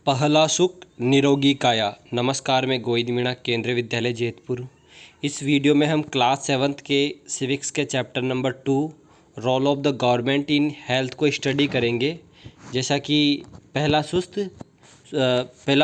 पहला सुख निरोगी काया। नमस्कार, मैं गोविंद मीणा, केंद्रीय विद्यालय जैतपुर। इस वीडियो में हम क्लास 7th के सिविक्स के chapter number 2 role of the government in health को स्टडी करेंगे। जैसा कि पहला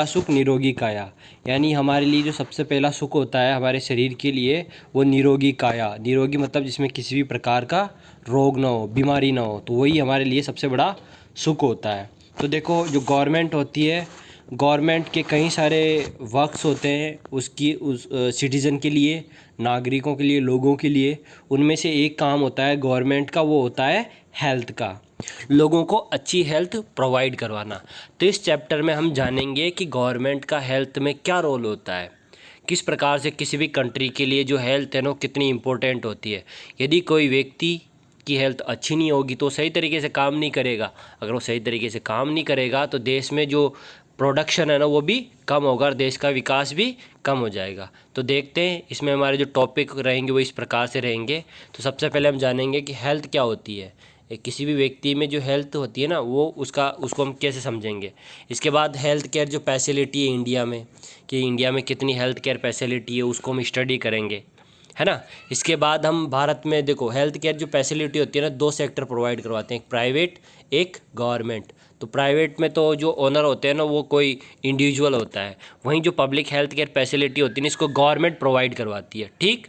सुख निरोगी काया, यानी हमारे लिए जो सबसे पहला सुख होता है हमारे शरीर के लिए, वो निरोगी काया। निरोगी मतलब जिसमें किसी भी प्रकार का रोग ना हो, बीमारी ना हो, तो वही हमारे लिए सबसे बड़ा सुख होता है। तो देखो, जो गवर्नमेंट होती है, गवर्नमेंट के कई सारे वर्क्स होते हैं उस सिटीज़न के लिए, नागरिकों के लिए, लोगों के लिए। उनमें से एक काम होता है गवर्नमेंट का, वो होता है हेल्थ का, लोगों को अच्छी हेल्थ प्रोवाइड करवाना। तो इस चैप्टर में हम जानेंगे कि गवर्नमेंट का हेल्थ में क्या रोल होता है, किस प्रकार से किसी भी कंट्री के लिए जो हेल्थ है ना कितनी इम्पोर्टेंट होती है। यदि कोई व्यक्ति की हेल्थ अच्छी नहीं होगी तो सही तरीके से काम नहीं करेगा। अगर वो सही तरीके से काम नहीं करेगा तो देश में जो प्रोडक्शन है ना वो भी कम होगा और देश का विकास भी कम हो जाएगा। तो देखते हैं इसमें हमारे जो टॉपिक रहेंगे वो इस प्रकार से रहेंगे। तो सबसे पहले हम जानेंगे कि हेल्थ क्या होती है। किसी भी व्यक्ति में जो हेल्थ होती है ना वो उसको हम कैसे समझेंगे। इसके बाद हेल्थ केयर जो फैसिलिटी है इंडिया में, कि इंडिया में कितनी हेल्थ केयर फैसिलिटी है, उसको हम स्टडी करेंगे, है ना। इसके बाद हम भारत में देखो हेल्थ केयर जो फैसिलिटी होती है ना, दो सेक्टर प्रोवाइड करवाते हैं, एक प्राइवेट एक गवर्नमेंट। तो प्राइवेट में तो जो ओनर होते हैं ना वो कोई इंडिविजुअल होता है, वहीं जो पब्लिक हेल्थ केयर फैसिलिटी होती है ना इसको गवर्नमेंट प्रोवाइड करवाती है। ठीक,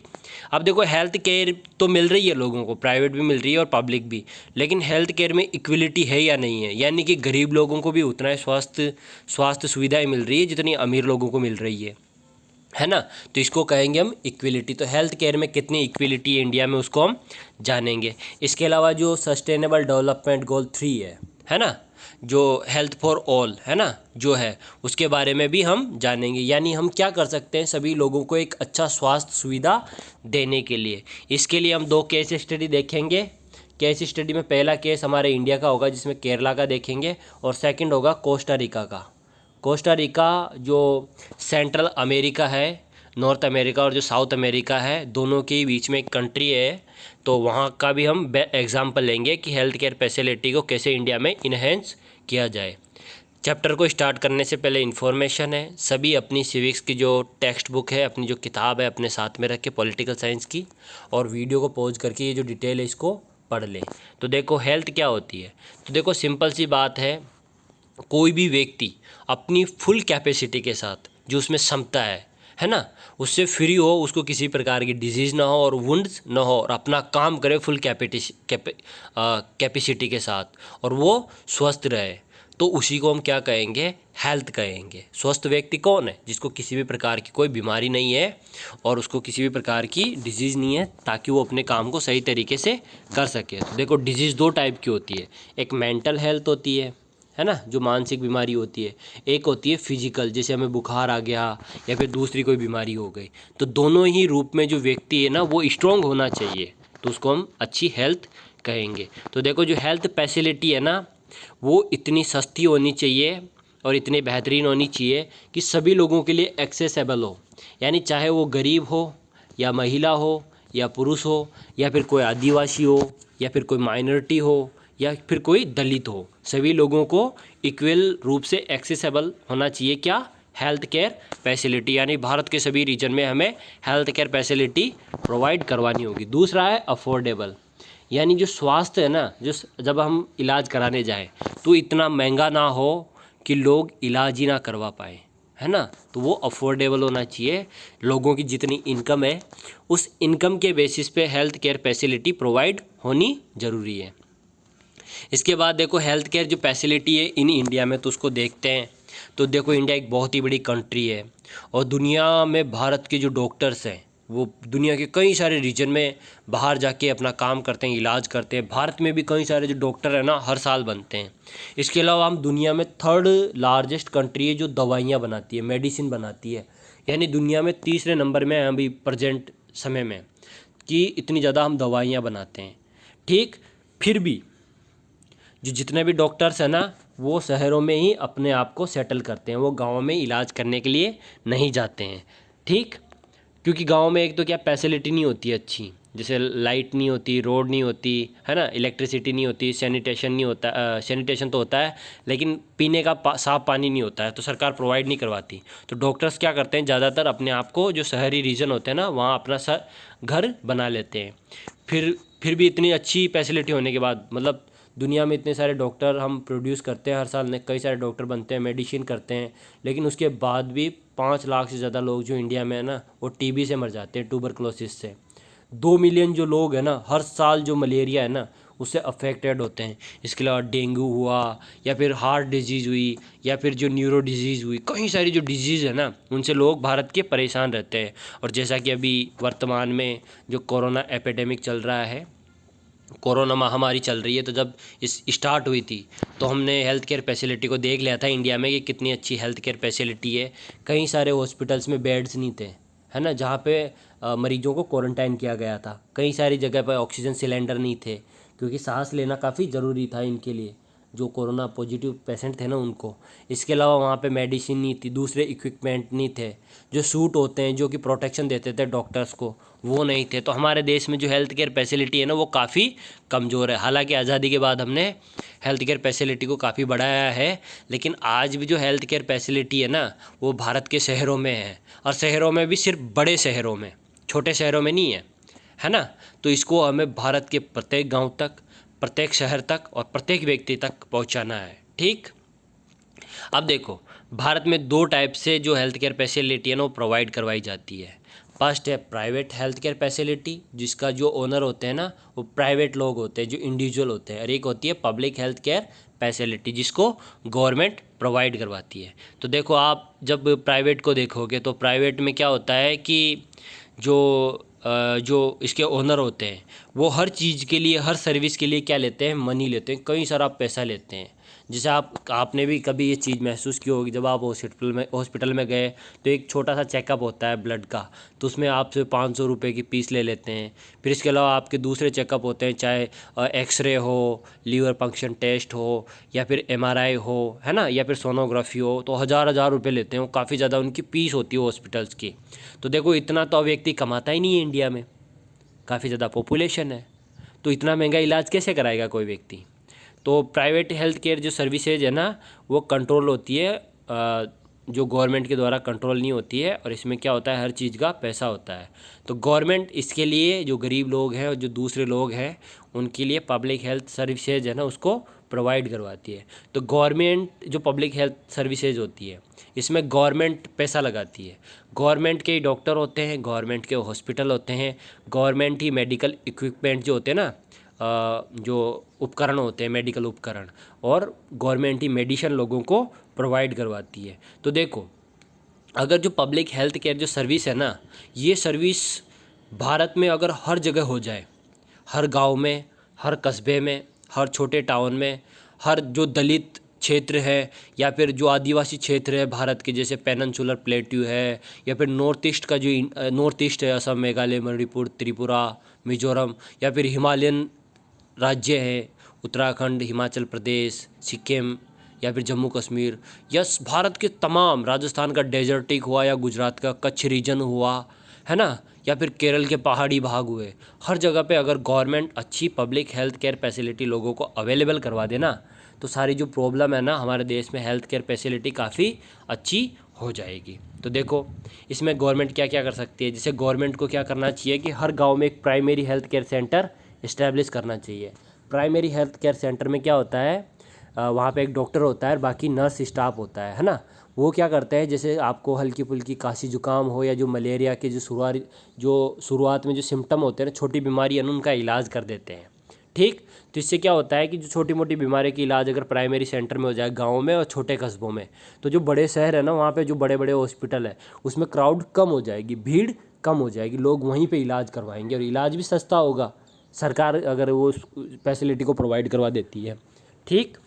अब देखो हेल्थ केयर तो मिल रही है लोगों को, प्राइवेट भी मिल रही है और पब्लिक भी, लेकिन हेल्थ केयर में इक्वलिटी है या नहीं है, यानी कि गरीब लोगों को भी उतना ही स्वास्थ्य सुविधाएं मिल रही है जितनी अमीर लोगों को मिल रही है ना। तो इसको कहेंगे हम इक्विलिटी। तो हेल्थ केयर में कितनी इक्विलिटी है इंडिया में उसको हम जानेंगे। इसके अलावा जो सस्टेनेबल डेवलपमेंट गोल 3 है ना, जो हेल्थ फॉर ऑल है ना जो है, उसके बारे में भी हम जानेंगे। यानी हम क्या कर सकते हैं सभी लोगों को एक अच्छा स्वास्थ्य सुविधा देने के लिए। इसके लिए हम 2 केस स्टडी देखेंगे। केस स्टडी में पहला केस हमारे इंडिया का होगा जिसमें केरला का देखेंगे, और सेकंड होगा कोस्टा रिका का। कोस्टा रिका जो सेंट्रल अमेरिका है, नॉर्थ अमेरिका और जो साउथ अमेरिका है, दोनों के बीच में एक कंट्री है। तो वहाँ का भी हम एग्जाम्पल लेंगे कि हेल्थ केयर फैसिलिटी को कैसे इंडिया में इन्हेंस किया जाए। चैप्टर को स्टार्ट करने से पहले इन्फॉर्मेशन है, सभी अपनी सिविक्स की जो टेक्स्ट बुक है, अपनी जो किताब है, अपने साथ में रख के पॉलिटिकल साइंस की, और वीडियो को पॉज करके ये जो डिटेल है इसको पढ़ लें। तो देखो हेल्थ क्या होती है। तो देखो सिंपल सी बात है, कोई भी व्यक्ति अपनी फुल कैपेसिटी के साथ, जो उसमें क्षमता है ना, उससे फ्री हो, उसको किसी प्रकार की डिजीज़ ना हो और वुंड्स ना हो, और अपना काम करे फुल कैपेसिटी के साथ, और वो स्वस्थ रहे, तो उसी को हम क्या कहेंगे, हेल्थ कहेंगे। स्वस्थ व्यक्ति कौन है, जिसको किसी भी प्रकार की कोई बीमारी नहीं है और उसको किसी भी प्रकार की डिजीज़ नहीं है, ताकि वो अपने काम को सही तरीके से कर सके। तो देखो डिजीज़ 2 टाइप की होती है, एक मेंटल हेल्थ होती है ना, जो मानसिक बीमारी होती है, एक होती है फिजिकल, जैसे हमें बुखार आ गया या फिर दूसरी कोई बीमारी हो गई। तो दोनों ही रूप में जो व्यक्ति है ना वो स्ट्रॉन्ग होना चाहिए, तो उसको हम अच्छी हेल्थ कहेंगे। तो देखो जो हेल्थ फैसिलिटी है ना वो इतनी सस्ती होनी चाहिए और इतनी बेहतरीन होनी चाहिए कि सभी लोगों के लिए एक्सेसिबल हो, यानी चाहे वो गरीब हो या महिला हो या पुरुष हो या फिर कोई आदिवासी हो या फिर कोई माइनॉरिटी हो या फिर कोई दलित हो, सभी लोगों को इक्वल रूप से एक्सेसिबल होना चाहिए क्या, हेल्थ केयर फैसिलिटी। यानी भारत के सभी रीजन में हमें हेल्थ केयर फैसिलिटी प्रोवाइड करवानी होगी। दूसरा है अफोर्डेबल, यानी जो स्वास्थ्य है ना, जो जब हम इलाज कराने जाएं तो इतना महंगा ना हो कि लोग इलाज ही ना करवा पाएँ, है ना। तो वो अफोर्डेबल होना चाहिए, लोगों की जितनी इनकम है उस इनकम के बेसिस पे हेल्थ केयर फैसिलिटी प्रोवाइड होनी ज़रूरी है। इसके बाद देखो हेल्थ केयर जो फैसिलिटी है इन इंडिया में, तो उसको देखते हैं। तो देखो इंडिया एक बहुत ही बड़ी कंट्री है और दुनिया में भारत के जो डॉक्टर्स हैं वो दुनिया के कई सारे रीजन में बाहर जाके अपना काम करते हैं, इलाज करते हैं। भारत में भी कई सारे जो डॉक्टर हैं ना हर साल बनते हैं। इसके अलावा हम दुनिया में 3rd लार्जेस्ट कंट्री है जो दवाइयाँ बनाती है, मेडिसिन बनाती है, यानी दुनिया में 3रे नंबर में हैं अभी प्रेजेंट समय में, कि इतनी ज़्यादा हम दवाइयाँ बनाते हैं। ठीक, फिर भी जो जितने भी डॉक्टर्स हैं ना वो शहरों में ही अपने आप को सेटल करते हैं, वो गाँव में इलाज करने के लिए नहीं जाते हैं। ठीक, क्योंकि गांव में एक तो क्या फैसिलिटी नहीं होती है अच्छी, जैसे लाइट नहीं होती, रोड नहीं होती, है ना, इलेक्ट्रिसिटी नहीं होती, सैनिटेशन नहीं होता, सैनिटेशन तो होता है लेकिन पीने का साफ़ पानी नहीं होता है, तो सरकार प्रोवाइड नहीं करवाती। तो डॉक्टर्स क्या करते हैं, ज़्यादातर अपने आप को जो शहरी रीजन होते हैं ना वहाँ अपना घर बना लेते हैं। फिर भी इतनी अच्छी फैसिलिटी होने के बाद, मतलब दुनिया में इतने सारे डॉक्टर हम प्रोड्यूस करते हैं हर साल में, कई सारे डॉक्टर बनते हैं, मेडिसिन करते हैं, लेकिन उसके बाद भी 5 लाख से ज़्यादा लोग जो इंडिया में है ना वो टीबी से मर जाते हैं, ट्यूबरक्लोसिस से। 2 मिलियन जो लोग हैं ना हर साल जो मलेरिया है ना उससे अफेक्टेड होते हैं। इसके अलावा डेंगू हुआ, या फिर हार्ट डिजीज़ हुई, या फिर जो न्यूरो डिजीज़ हुई, कई सारी जो डिजीज़ है ना उनसे लोग भारत के परेशान रहते हैं। और जैसा कि अभी वर्तमान में जो कोरोना एपिडेमिक चल रहा है, कोरोना महामारी चल रही है, तो जब इस स्टार्ट हुई थी तो हमने हेल्थ केयर फैसिलिटी को देख लिया था इंडिया में कि कितनी अच्छी हेल्थ केयर फैसिलिटी है। कई सारे हॉस्पिटल्स में बेड्स नहीं थे, है ना, जहाँ पे मरीजों को क्वारंटाइन किया गया था। कई सारी जगह पर ऑक्सीजन सिलेंडर नहीं थे, क्योंकि सांस लेना काफ़ी ज़रूरी था इनके लिए, जो कोरोना पॉजिटिव पेशेंट थे ना उनको। इसके अलावा वहाँ पे मेडिसिन नहीं थी, दूसरे इक्विपमेंट नहीं थे, जो सूट होते हैं जो कि प्रोटेक्शन देते थे डॉक्टर्स को, वो नहीं थे। तो हमारे देश में जो हेल्थ केयर फैसिलिटी है ना वो काफ़ी कमज़ोर है। हालांकि आज़ादी के बाद हमने हेल्थ केयर फैसिलिटी को काफ़ी बढ़ाया है, लेकिन आज भी जो हेल्थ केयर फैसिलिटी है ना वो भारत के शहरों में है, और शहरों में भी सिर्फ बड़े शहरों में, छोटे शहरों में नहीं है ना। तो इसको हमें भारत के प्रत्येक गाँव तक, प्रत्येक शहर तक और प्रत्येक व्यक्ति तक पहुंचाना है। ठीक, अब देखो भारत में 2 टाइप से जो हेल्थ केयर फैसिलिटी है ना वो प्रोवाइड करवाई जाती है। फर्स्ट है प्राइवेट हेल्थ केयर फैसिलिटी, जिसका जो ओनर होते हैं ना वो प्राइवेट लोग होते हैं, जो इंडिविजुअल होते हैं। और एक होती है पब्लिक हेल्थ केयर फैसिलिटी, जिसको गवर्नमेंट प्रोवाइड करवाती है। तो देखो आप जब प्राइवेट को देखोगे तो प्राइवेट में क्या होता है कि जो इसके ओनर होते हैं वो हर चीज़ के लिए, हर सर्विस के लिए क्या लेते हैं, मनी लेते हैं, कई सारा पैसा लेते हैं। जैसे आपने भी कभी ये चीज़ महसूस की होगी, जब आप हॉस्पिटल में गए तो एक छोटा सा चेकअप होता है ब्लड का, तो उसमें आपसे 500 रुपये की फीस ले लेते हैं। फिर इसके अलावा आपके दूसरे चेकअप होते हैं, चाहे एक्सरे हो, लीवर फंक्शन टेस्ट हो, या फिर एमआरआई हो, है ना, या फिर सोनोग्राफी हो, तो हज़ार हज़ार रुपये लेते हैं। वो काफ़ी ज़्यादा उनकी फीस होती है हॉस्पिटल्स की। तो देखो इतना तो व्यक्ति कमाता ही नहीं है, इंडिया में काफ़ी ज़्यादा पॉपुलेशन है, तो इतना महंगा इलाज कैसे कराएगा कोई व्यक्ति। तो प्राइवेट हेल्थ केयर जो सर्विसेज है ना वो कंट्रोल होती है, जो गवर्नमेंट के द्वारा कंट्रोल नहीं होती है। और इसमें क्या होता है, हर चीज़ का पैसा होता है। तो गवर्नमेंट इसके लिए जो गरीब लोग हैं और जो दूसरे लोग हैं उनके लिए पब्लिक हेल्थ सर्विसेज है ना उसको प्रोवाइड करवाती है। तो गवर्नमेंट जो पब्लिक हेल्थ सर्विसेज होती है इसमें गवर्नमेंट पैसा लगाती है। गवर्नमेंट के डॉक्टर होते हैं, गवर्नमेंट के हॉस्पिटल होते हैं, गवर्नमेंट ही मेडिकल इक्विपमेंट जो होते हैं ना, जो उपकरण होते हैं, मेडिकल उपकरण, और गवर्नमेंट ही मेडिसिन लोगों को प्रोवाइड करवाती है। तो देखो अगर जो पब्लिक हेल्थ केयर जो सर्विस है ना, ये सर्विस भारत में अगर हर जगह हो जाए, हर गांव में, हर कस्बे में, हर छोटे टाउन में, हर जो दलित क्षेत्र है या फिर जो आदिवासी क्षेत्र है भारत के, जैसे पेनिनसुलर प्लेट्यू है, या फिर नॉर्थ ईस्ट का जो नॉर्थ ईस्ट है, असम, मेघालय, मणिपुर, त्रिपुरा, मिजोरम, या फिर हिमालयन राज्य हैं, उत्तराखंड, हिमाचल प्रदेश, सिक्किम, या फिर जम्मू कश्मीर, यस भारत के तमाम, राजस्थान का डेजर्टिक हुआ, या गुजरात का कच्छ रीजन हुआ, है ना, या फिर केरल के पहाड़ी भाग हुए, हर जगह पे अगर गवर्नमेंट अच्छी पब्लिक हेल्थ केयर फैसिलिटी लोगों को अवेलेबल करवा देना तो सारी जो प्रॉब्लम है ना हमारे देश में हेल्थ केयर फैसिलिटी काफ़ी अच्छी हो जाएगी। तो देखो इसमें गवर्नमेंट क्या क्या कर सकती है। जैसे गवर्नमेंट को क्या करना चाहिए कि हर गाँव में एक primary health care centre establish करना चाहिए। प्राइमरी हेल्थ केयर सेंटर में क्या होता है, वहाँ पे एक डॉक्टर होता है, बाकी नर्स स्टाफ होता है ना। वो क्या करते हैं, जैसे आपको हल्की फुल्की खांसी जुकाम हो, या जो मलेरिया के जो शुरुआत में जो सिम्टम होते हैं ना, छोटी बीमारी है ना, उनका इलाज कर देते हैं। ठीक, तो इससे क्या होता है कि जो छोटी मोटी बीमारी की इलाज अगर प्राइमरी सेंटर में हो जाए, गाँव में और छोटे कस्बों में, तो जो बड़े शहर है ना वहाँ पे जो बड़े बड़े हॉस्पिटल है उसमें क्राउड कम हो जाएगी, भीड़ कम हो जाएगी, लोग वहीं पे इलाज करवाएंगे और इलाज भी सस्ता होगा, सरकार अगर वो फैसिलिटी को प्रोवाइड करवा देती है। ठीक,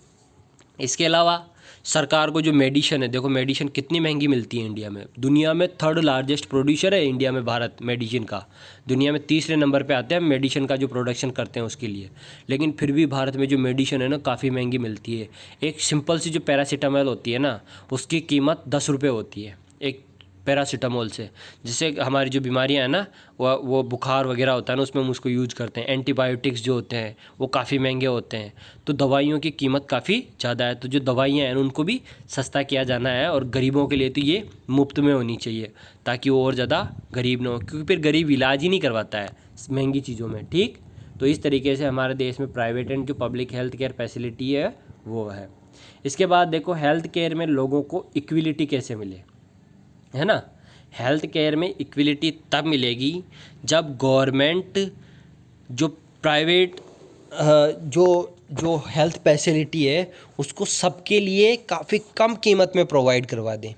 इसके अलावा सरकार को जो मेडिसिन है, देखो मेडिसिन कितनी महंगी मिलती है इंडिया में, दुनिया में 3rd लार्जेस्ट प्रोड्यूसर है इंडिया में भारत मेडिसिन का, दुनिया में 3रे नंबर पे आते हैं मेडिसिन का जो प्रोडक्शन करते हैं उसके लिए। लेकिन फिर भी भारत में जो मेडिसिन है ना काफ़ी महंगी मिलती है। एक सिंपल सी जो पैरासीटामोल होती है ना उसकी कीमत 10 रुपये होती है, एक पैरासीटामोल से। जिससे हमारी जो बीमारियां हैं ना, वो बुखार वगैरह होता है ना, उसमें हम उसको यूज करते हैं। एंटीबायोटिक्स जो होते हैं वो काफ़ी महंगे होते हैं, तो दवाइयों की कीमत काफ़ी ज़्यादा है। तो जो दवाइयाँ हैं उनको भी सस्ता किया जाना है, और गरीबों के लिए तो ये मुफ्त में होनी चाहिए, ताकि वो और ज़्यादा गरीब ना हो, क्योंकि फिर गरीब इलाज ही नहीं करवाता है महंगी चीज़ों में। ठीक, तो इस तरीके से हमारे देश में प्राइवेट एंड जो पब्लिक हेल्थ केयर फैसिलिटी है वो है। इसके बाद देखो, हेल्थ केयर में लोगों को इक्विलिटी कैसे मिले, है ना। हेल्थ केयर में इक्विलिटी तब मिलेगी जब गवर्नमेंट जो प्राइवेट जो जो हेल्थ फैसिलिटी है उसको सबके लिए काफ़ी कम कीमत में प्रोवाइड करवा दें।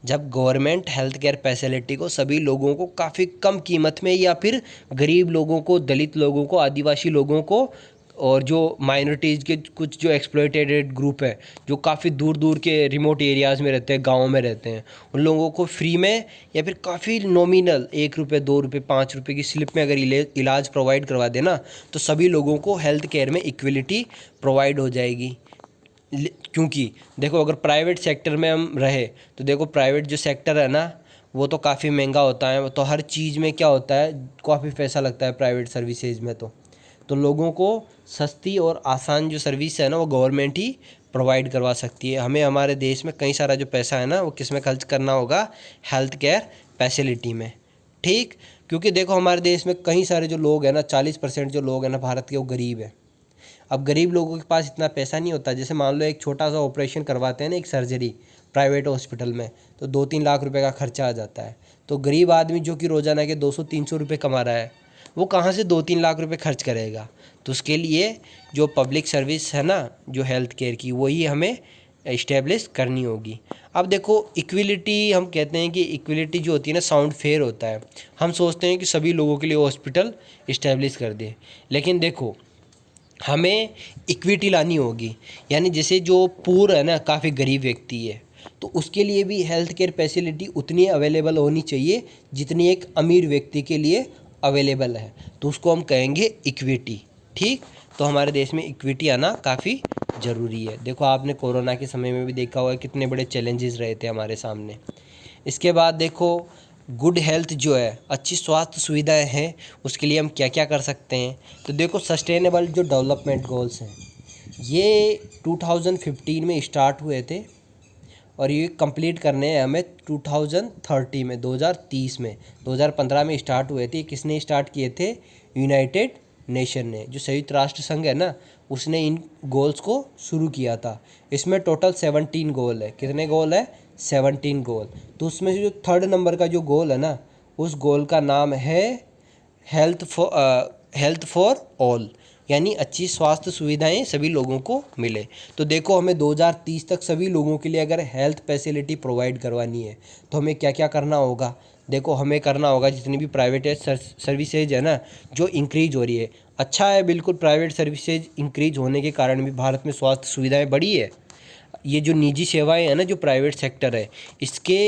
जब गवर्नमेंट हेल्थ केयर फैसिलिटी को सभी लोगों को काफ़ी कम कीमत में, या फिर गरीब लोगों को, दलित लोगों को, आदिवासी लोगों को, और जो माइनॉरिटीज़ के कुछ जो एक्सप्लॉइटेड ग्रुप है, जो काफ़ी दूर दूर के रिमोट एरियाज़ में रहते हैं, गाँव में रहते हैं, उन लोगों को फ्री में या फिर काफ़ी नॉमिनल 1 रुपये, 2 रुपये, 5 रुपये की स्लिप में अगर इलाज प्रोवाइड करवा देना, तो सभी लोगों को हेल्थ केयर में इक्वलिटी प्रोवाइड हो जाएगी। क्योंकि देखो, अगर प्राइवेट सेक्टर में हम रहे तो देखो, प्राइवेट जो सेक्टर है ना वो तो काफ़ी महंगा होता है, तो हर चीज़ में क्या होता है, काफ़ी पैसा लगता है प्राइवेट सर्विसेज में। तो लोगों को सस्ती और आसान जो सर्विस है ना वो गवर्नमेंट ही प्रोवाइड करवा सकती है। हमें हमारे देश में कई सारा जो पैसा है ना वो किस में खर्च करना होगा, हेल्थ केयर फैसिलिटी में। ठीक, क्योंकि देखो हमारे देश में कई सारे जो लोग हैं ना, 40% जो लोग हैं ना भारत के, वो गरीब है। अब गरीब लोगों के पास इतना पैसा नहीं होता। जैसे मान लो एक छोटा सा ऑपरेशन करवाते हैं ना, एक सर्जरी प्राइवेट हॉस्पिटल में, तो 2-3 लाख रुपए का खर्चा आ जाता है। तो गरीब आदमी जो कि रोज़ाना के 200-300 रुपये कमा रहा है, वो कहाँ से 2-3 लाख रुपए खर्च करेगा। तो उसके लिए जो पब्लिक सर्विस है ना, जो हेल्थ केयर की, वही हमें इस्टेब्लिश करनी होगी। अब देखो, इक्विलिटी हम कहते हैं कि इक्विलिटी जो होती है ना, साउंड फेयर होता है। हम सोचते हैं कि सभी लोगों के लिए हॉस्पिटल इस्टेब्लिश कर दे, लेकिन देखो हमें इक्विटी लानी होगी। यानी जैसे जो पुअर है ना, काफ़ी गरीब व्यक्ति है, तो उसके लिए भी हेल्थ केयर फैसिलिटी उतनी अवेलेबल होनी चाहिए जितनी एक अमीर व्यक्ति के लिए अवेलेबल है। तो उसको हम कहेंगे इक्विटी। ठीक, तो हमारे देश में इक्विटी आना काफ़ी ज़रूरी है। देखो, आपने कोरोना के समय में भी देखा होगा कितने बड़े चैलेंजेस रहे थे हमारे सामने। इसके बाद देखो, गुड हेल्थ जो है, अच्छी स्वास्थ्य सुविधाएं हैं, उसके लिए हम क्या क्या कर सकते हैं। तो देखो, सस्टेनेबल जो डेवलपमेंट गोल्स हैं ये 2015 में स्टार्ट हुए थे, और ये कंप्लीट करने हैं हमें 2030 में, 2030 में। 2015 में स्टार्ट हुए थे। किसने स्टार्ट किए थे? यूनाइटेड नेशन ने, जो संयुक्त राष्ट्र संघ है ना, उसने इन गोल्स को शुरू किया था। इसमें टोटल 17 गोल है। कितने गोल है? 17 गोल। तो उसमें से जो 3rd नंबर का जो गोल है ना, उस गोल का नाम है हेल्थ फॉर ऑल, यानी अच्छी स्वास्थ्य सुविधाएं सभी लोगों को मिले। तो देखो, हमें 2030 तक सभी लोगों के लिए अगर हेल्थ फैसिलिटी प्रोवाइड करवानी है तो हमें क्या क्या करना होगा। देखो, हमें करना होगा जितनी भी प्राइवेट सर्विसेज है ना जो इंक्रीज हो रही है, अच्छा है बिल्कुल, प्राइवेट सर्विसेज इंक्रीज होने के कारण भी भारत में स्वास्थ्य सुविधाएँ बढ़ी है। ये जो निजी सेवाएं हैं ना, जो प्राइवेट सेक्टर है, इसके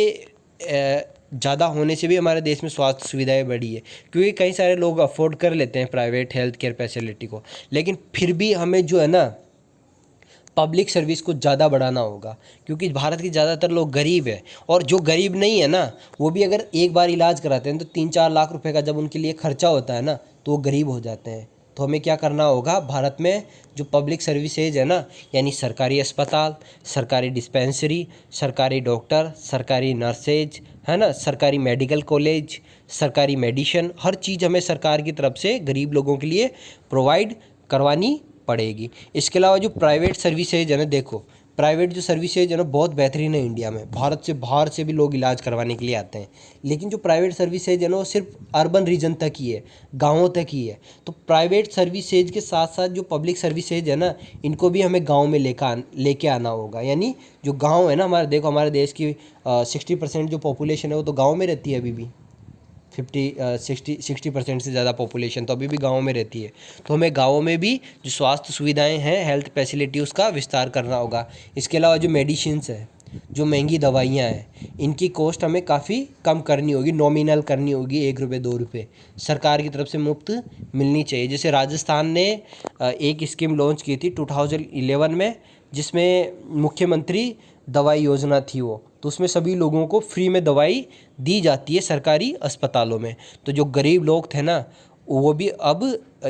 ज़्यादा होने से भी हमारे देश में स्वास्थ्य सुविधाएं बढ़ी है, क्योंकि कई सारे लोग अफोर्ड कर लेते हैं प्राइवेट हेल्थ केयर फैसिलिटी को। लेकिन फिर भी हमें जो है ना, पब्लिक सर्विस को ज़्यादा बढ़ाना होगा, क्योंकि भारत के ज़्यादातर लोग गरीब है, और जो गरीब नहीं है ना, वो भी अगर एक बार इलाज कराते हैं तो 3-4 लाख रुपए का जब उनके लिए खर्चा होता है ना, तो वो गरीब हो जाते हैं। तो हमें क्या करना होगा, भारत में जो पब्लिक सर्विसेज है ना, यानी सरकारी अस्पताल, सरकारी डिस्पेंसरी, सरकारी डॉक्टर, सरकारी नर्सेज, है ना, सरकारी मेडिकल कॉलेज, सरकारी मेडिसिन, हर चीज़ हमें सरकार की तरफ से गरीब लोगों के लिए प्रोवाइड करवानी पड़ेगी। इसके अलावा जो प्राइवेट सर्विसेज है ना, देखो प्राइवेट जो सर्विसेज है ना बहुत बेहतरीन है इंडिया में। भारत से बाहर से भी लोग इलाज करवाने के लिए आते हैं, लेकिन जो प्राइवेट सर्विसेज है ना वो सिर्फ अर्बन रीजन तक ही है, गाँवों तक ही है। तो प्राइवेट सर्विसेज के साथ साथ जो पब्लिक सर्विसेज है ना, इनको भी हमें गाँव में लेके आना होगा। यानी जो गाँव है ना हमारे, देखो हमारे देश की 60% जो पॉपुलेशन है वो तो गाँव में रहती है अभी भी। 60% से ज़्यादा पॉपुलेशन तो अभी भी गाँव में रहती है। तो हमें गाँवों में भी जो स्वास्थ्य सुविधाएं हैं, हेल्थ फैसिलिटी, उसका विस्तार करना होगा। इसके अलावा जो मेडिसिन्स है, जो महंगी दवाइयाँ हैं, इनकी कॉस्ट हमें काफ़ी कम करनी होगी, नॉमिनल करनी होगी, 1 रुपये 2 रुपये सरकार की तरफ से मुफ्त मिलनी चाहिए। जैसे राजस्थान ने एक स्कीम लॉन्च की थी 2011 में, जिसमें मुख्यमंत्री दवाई योजना थी वो, तो उसमें सभी लोगों को फ्री में दवाई दी जाती है सरकारी अस्पतालों में। तो जो गरीब लोग थे ना, वो भी अब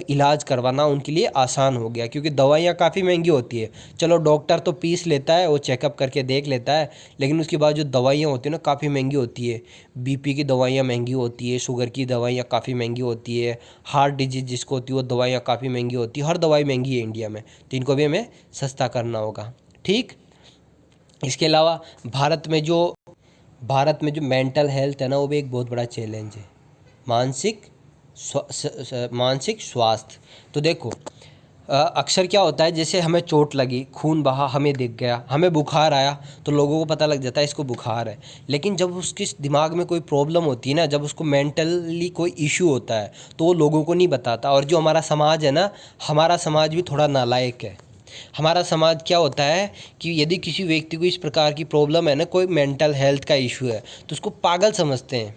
इलाज करवाना उनके लिए आसान हो गया, क्योंकि दवाइयाँ काफ़ी महंगी होती है। चलो डॉक्टर तो पीस लेता है, वो चेकअप करके देख लेता है, लेकिन उसके बाद जो दवाइयाँ होती है ना काफ़ी महंगी होती है। बीपी की दवाइयाँ महंगी होती है, शुगर की दवाइयाँ काफ़ी महंगी होती है, हार्ट डिजीज जिसको होती है वो दवाइयाँ काफ़ी महंगी होती है। हर दवाई महंगी है इंडिया में, तो इनको भी हमें सस्ता करना होगा। ठीक। इसके अलावा भारत में जो मेंटल हेल्थ है ना, वो भी एक बहुत बड़ा चैलेंज है। मानसिक मानसिक स्वास्थ्य। तो देखो अक्सर क्या होता है, जैसे हमें चोट लगी, खून बहा, हमें दिख गया, हमें बुखार आया, तो लोगों को पता लग जाता है इसको बुखार है। लेकिन जब उसके दिमाग में कोई प्रॉब्लम होती है ना, जब उसको मेंटली कोई इशू होता है, तो वो लोगों को नहीं बताता। और जो हमारा समाज है ना, हमारा समाज भी थोड़ा नालायक है। हमारा समाज क्या होता है कि यदि किसी व्यक्ति को इस प्रकार की प्रॉब्लम है ना, कोई मेंटल हेल्थ का इशू है, तो उसको पागल समझते हैं,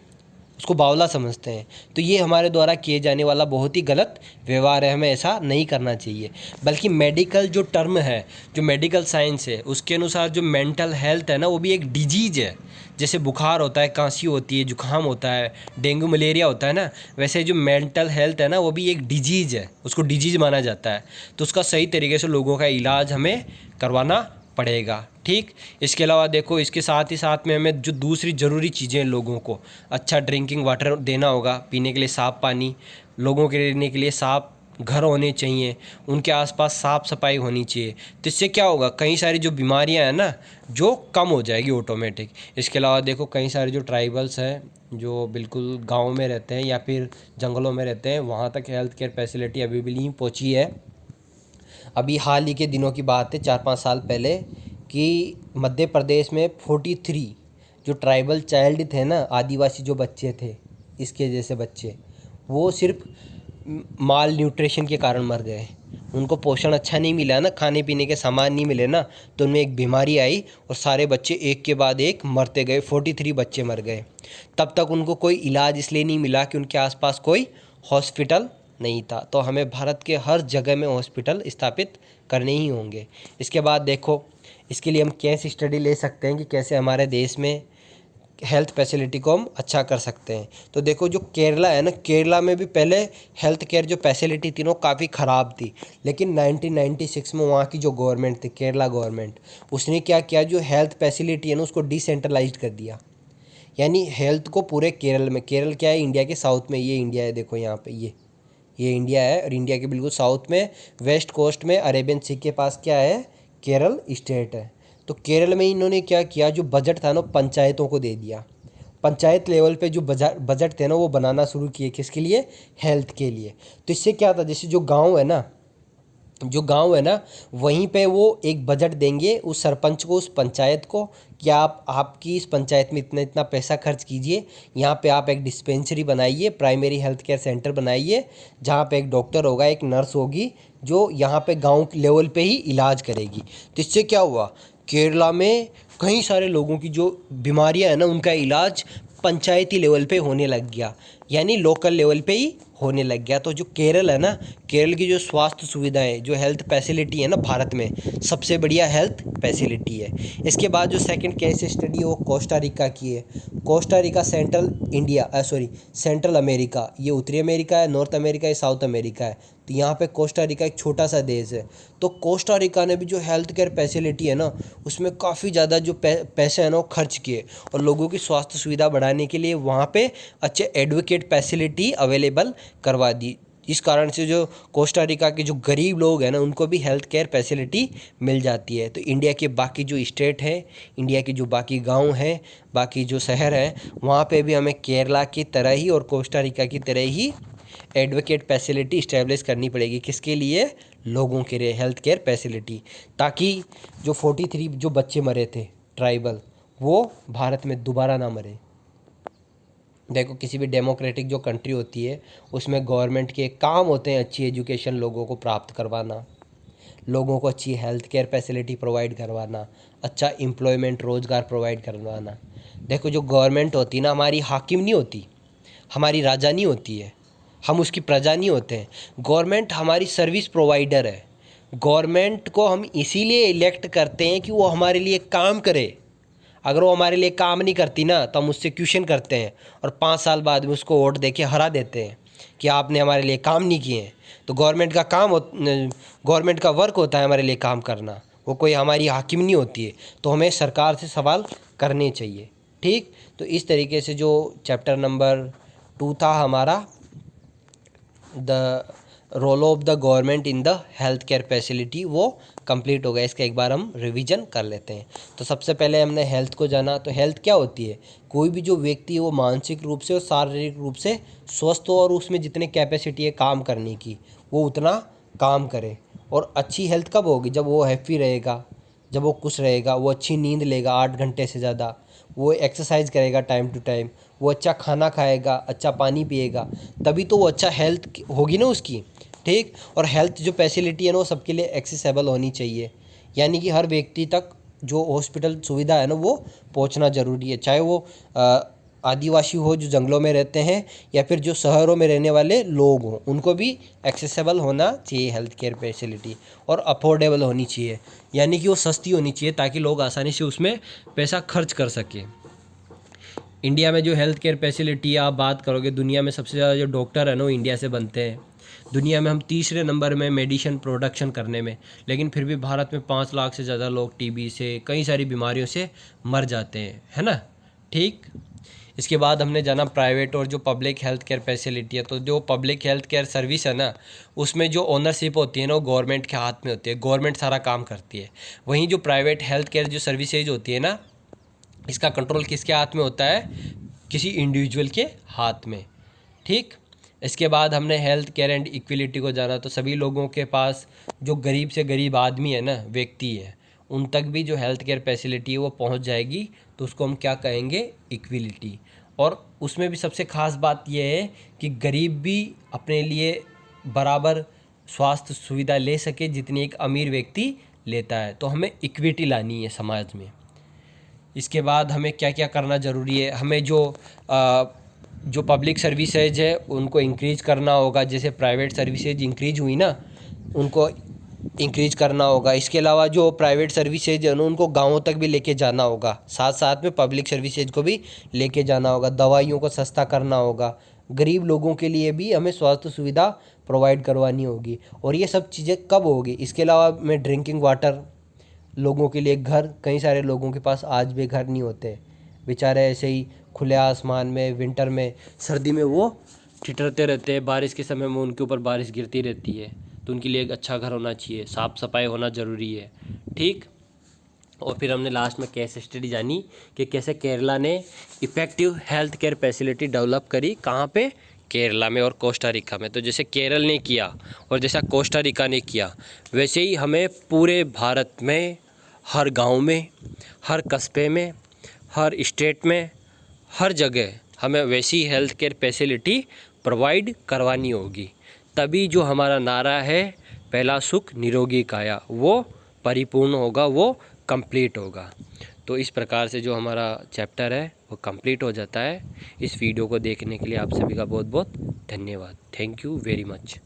उसको बावला समझते हैं। तो ये हमारे द्वारा किए जाने वाला बहुत ही गलत व्यवहार है, हमें ऐसा नहीं करना चाहिए। बल्कि मेडिकल जो टर्म है, जो मेडिकल साइंस है, उसके अनुसार जो मेंटल हेल्थ है ना, वो भी एक डिजीज है। जैसे बुखार होता है, खांसी होती है, जुकाम होता है, डेंगू मलेरिया होता है ना, वैसे जो मेंटल हेल्थ है ना, वो भी एक डिजीज है, उसको डिजीज माना जाता है। तो उसका सही तरीके से लोगों का इलाज हमें करवाना पड़ेगा। ठीक। इसके अलावा देखो, इसके साथ ही साथ में हमें जो दूसरी ज़रूरी चीज़ें लोगों को अच्छा ड्रिंकिंग वाटर देना होगा, पीने के लिए साफ़ पानी, लोगों के रहने के लिए साफ़ घर होने चाहिए, उनके आसपास साफ़ सफाई होनी चाहिए। तो इससे क्या होगा, कई सारी जो बीमारियां हैं ना, जो कम हो जाएगी ऑटोमेटिक। इसके अलावा देखो, कई सारे जो ट्राइबल्स हैं, जो बिल्कुल गाँव में रहते हैं या फिर जंगलों में रहते हैं, वहाँ तक हेल्थ केयर फैसिलिटी अभी भी नहीं पहुँची है। अभी हाल ही के दिनों की बात है, 4-5 साल पहले, कि मध्य प्रदेश में 43 जो ट्राइबल चाइल्ड थे ना, आदिवासी जो बच्चे थे, इसके जैसे बच्चे, वो सिर्फ माल न्यूट्रिशन के कारण मर गए। उनको पोषण अच्छा नहीं मिला ना, खाने पीने के सामान नहीं मिले ना, तो उनमें एक बीमारी आई और सारे बच्चे एक के बाद एक मरते गए। 43 बच्चे मर गए। तब तक उनको कोई इलाज इसलिए नहीं मिला कि उनके आसपास कोई हॉस्पिटल नहीं था। तो हमें भारत के हर जगह में हॉस्पिटल स्थापित करने ही होंगे। इसके बाद देखो, इसके लिए हम केस स्टडी ले सकते हैं कि कैसे हमारे देश में हेल्थ फैसिलिटी को हम अच्छा कर सकते हैं। तो देखो, जो केरला है ना, केरला में भी पहले हेल्थ केयर जो फैसिलिटी थी ना, वो काफ़ी ख़राब थी। लेकिन 1996 में वहाँ की जो गवर्नमेंट थी, केरला गवर्नमेंट, उसने क्या किया, जो हेल्थ फैसिलिटी है ना, उसको डिसेंट्रलाइज कर दिया। यानी हेल्थ को पूरे केरल में, केरल क्या है, इंडिया के साउथ में, ये इंडिया है, देखो यहाँ पे ये इंडिया है, और इंडिया के बिल्कुल साउथ में, वेस्ट कोस्ट में, अरेबियन सी के पास क्या है, केरल स्टेट है। तो केरल में इन्होंने क्या किया, जो बजट था ना, पंचायतों को दे दिया। पंचायत लेवल पे जो बजट थे ना, वो बनाना शुरू किए, किसके लिए, हेल्थ के लिए। तो इससे क्या था, जैसे जो गांव है ना, वहीं पे वो एक बजट देंगे उस सरपंच को, उस पंचायत को, कि आप आपकी इस पंचायत में इतना इतना पैसा खर्च कीजिए, यहाँ पे आप एक डिस्पेंसरी बनाइए, प्राइमरी हेल्थ केयर सेंटर बनाइए, जहाँ पे एक डॉक्टर होगा, एक नर्स होगी, जो यहाँ पे गांव लेवल पे ही इलाज करेगी। तो इससे क्या हुआ, केरला में कई सारे लोगों की जो बीमारियां हैं ना, उनका इलाज पंचायती लेवल पे होने लग गया, यानी लोकल लेवल पे ही होने लग गया। तो जो केरल है ना, केरल की जो स्वास्थ्य सुविधाएं, जो हेल्थ फैसिलिटी है ना, भारत में सबसे बढ़िया हेल्थ फैसिलिटी है। इसके बाद जो सेकंड केस स्टडी है, वो कोस्टा रिका की है। कोस्टा रिका सेंट्रल अमेरिका, ये उत्तरी अमेरिका है, नॉर्थ अमेरिका है, साउथ अमेरिका है। तो यहाँ पे कोस्टा रिका एक छोटा सा देश है। तो कोस्टा रिका ने भी जो हेल्थ केयर फैसिलिटी है ना, उसमें काफ़ी ज़्यादा जो पैसे हैं ना, वो खर्च किए, और लोगों की स्वास्थ्य सुविधा बढ़ाने के लिए वहाँ पे अच्छे एडवोकेट फैसिलिटी अवेलेबल करवा दी। इस कारण से जो कोस्टा रिका के जो गरीब लोग हैं ना, उनको भी हेल्थ केयर फैसिलिटी मिल जाती है। तो इंडिया के बाकी जो स्टेट है, इंडिया के जो बाकी गांव हैं, बाकी जो शहर हैं, वहाँ पे भी हमें केरला की तरह ही और कोस्टा रिका की तरह ही एडवोकेट फैसिलिटी इस्टेब्लिश करनी पड़ेगी। किसके लिए, लोगों के लिए हेल्थ केयर फैसिलिटी, ताकि जो 43 जो बच्चे मरे थे ट्राइबल, वो भारत में दोबारा ना मरे। देखो, किसी भी डेमोक्रेटिक जो कंट्री होती है, उसमें गवर्नमेंट के काम होते हैं अच्छी एजुकेशन लोगों को प्राप्त करवाना, लोगों को अच्छी हेल्थ केयर फैसिलिटी प्रोवाइड करवाना, अच्छा एम्प्लॉयमेंट, रोज़गार प्रोवाइड करवाना। देखो, जो गवर्नमेंट होती है ना, हमारी हाकिम नहीं होती, हमारी राजा नहीं होती है, हम उसकी प्रजा नहीं होते हैं। गवर्नमेंट हमारी सर्विस प्रोवाइडर है। गवर्नमेंट को हम इसीलिए इलेक्ट करते हैं कि वो हमारे लिए काम करे। अगर वो हमारे लिए काम नहीं करती ना तो हम उससे क्वेश्चन करते हैं और 5 साल बाद में उसको वोट दे के हरा देते हैं कि आपने हमारे लिए काम नहीं किए हैं। तो गवर्नमेंट का वर्क होता है हमारे लिए काम करना, वो कोई हमारी हाकिम नहीं होती है। तो हमें सरकार से सवाल करने चाहिए। ठीक, तो इस तरीके से जो चैप्टर नंबर 2 था हमारा, the role of the government in the health care facility, वो कंप्लीट हो गया। इसका एक बार हम रिवीजन कर लेते हैं। तो सबसे पहले हमने हेल्थ को जाना। तो हेल्थ क्या होती है? कोई भी जो व्यक्ति है वो मानसिक रूप से और शारीरिक रूप से स्वस्थ हो और उसमें जितने कैपेसिटी है काम करने की वो उतना काम करे। और अच्छी हेल्थ कब होगी? जब वो हैप्पी रहेगा, जब वो खुश रहेगा, वो अच्छी नींद लेगा 8 घंटे से ज़्यादा, वो एक्सरसाइज करेगा टाइम टू टाइम, वो अच्छा खाना खाएगा, अच्छा पानी पिएगा, तभी तो वो अच्छा हेल्थ होगी ना उसकी। ठीक, और हेल्थ जो फैसिलिटी है ना वो सबके लिए एक्सेसिबल होनी चाहिए, यानी कि हर व्यक्ति तक जो हॉस्पिटल सुविधा है ना वो पहुंचना ज़रूरी है, चाहे वो आदिवासी हो जो जंगलों में रहते हैं या फिर जो शहरों में रहने वाले लोग हों, उनको भी एक्सेसिबल होना चाहिए हेल्थ केयर फैसिलिटी, और अफोर्डेबल होनी चाहिए, यानी कि वो सस्ती होनी चाहिए ताकि लोग आसानी से उसमें पैसा खर्च कर सकें। इंडिया में जो हेल्थ केयर फैसिलिटी आप बात करोगे, दुनिया में सबसे ज़्यादा जो डॉक्टर है ना वो इंडिया से बनते हैं। दुनिया में हम तीसरे नंबर में मेडिसिन प्रोडक्शन करने में, लेकिन फिर भी भारत में 5 लाख से ज़्यादा लोग टीबी से, कई सारी बीमारियों से मर जाते हैं, है ना। ठीक, इसके बाद हमने जाना प्राइवेट और जो पब्लिक हेल्थ केयर फैसिलिटी है। तो जो पब्लिक हेल्थ केयर सर्विस है ना उसमें जो ओनरशिप होती है ना वो गवर्नमेंट के हाथ में होती है, गवर्नमेंट सारा काम करती है। वहीं जो प्राइवेट हेल्थ केयर जो सर्विसेज होती है ना, इसका कंट्रोल किसके हाथ में होता है? किसी इंडिविजुअल के हाथ में। ठीक, इसके बाद हमने हेल्थ केयर एंड इक्विलिटी को जाना। तो सभी लोगों के पास, जो गरीब से गरीब आदमी है ना, व्यक्ति है, उन तक भी जो हेल्थ केयर फैसिलिटी है वो पहुंच जाएगी। तो उसको हम क्या कहेंगे? इक्विलिटी। और उसमें भी सबसे ख़ास बात यह है कि गरीब भी अपने लिए बराबर स्वास्थ्य सुविधा ले सके जितनी एक अमीर व्यक्ति लेता है। तो हमें इक्विटी लानी है समाज में। इसके बाद हमें क्या क्या करना ज़रूरी है? हमें जो पब्लिक सर्विसेज है उनको इंक्रीज़ करना होगा, जैसे प्राइवेट सर्विसेज इंक्रीज हुई ना, उनको इंक्रीज करना होगा। इसके अलावा जो प्राइवेट सर्विसेज है उनको गाँवों तक भी लेके जाना होगा, साथ साथ में पब्लिक सर्विसेज को भी लेके जाना होगा। दवाइयों को सस्ता करना होगा, गरीब लोगों के लिए भी हमें स्वास्थ्य सुविधा प्रोवाइड करवानी होगी। और ये सब चीज़ें कब होगी? इसके अलावा में ड्रिंकिंग वाटर, लोगों के लिए घर, कई सारे लोगों के पास आज भी घर नहीं होते, बेचारे ऐसे ही खुले आसमान में, विंटर में, सर्दी में वो ठिठुरते रहते हैं, बारिश के समय में उनके ऊपर बारिश गिरती रहती है। तो उनके लिए एक अच्छा घर होना चाहिए, साफ़ सफाई होना ज़रूरी है। ठीक, और फिर हमने लास्ट में केस स्टडी जानी कि कैसे केरला ने effective health care facility develop करी। कहाँ पे? केरला में और कोस्टा रिका में। तो जैसे केरल ने किया और जैसा कोस्टा रिका ने किया, वैसे ही हमें पूरे भारत में हर गांव में, हर कस्बे में, हर स्टेट में, हर जगह हमें वैसी हेल्थ केयर फैसिलिटी प्रोवाइड करवानी होगी। तभी जो हमारा नारा है पहला सुख निरोगी काया, वो परिपूर्ण होगा, वो कंप्लीट होगा। तो इस प्रकार से जो हमारा चैप्टर है वो कंप्लीट हो जाता है। इस वीडियो को देखने के लिए आप सभी का बहुत बहुत धन्यवाद। Thank you very much.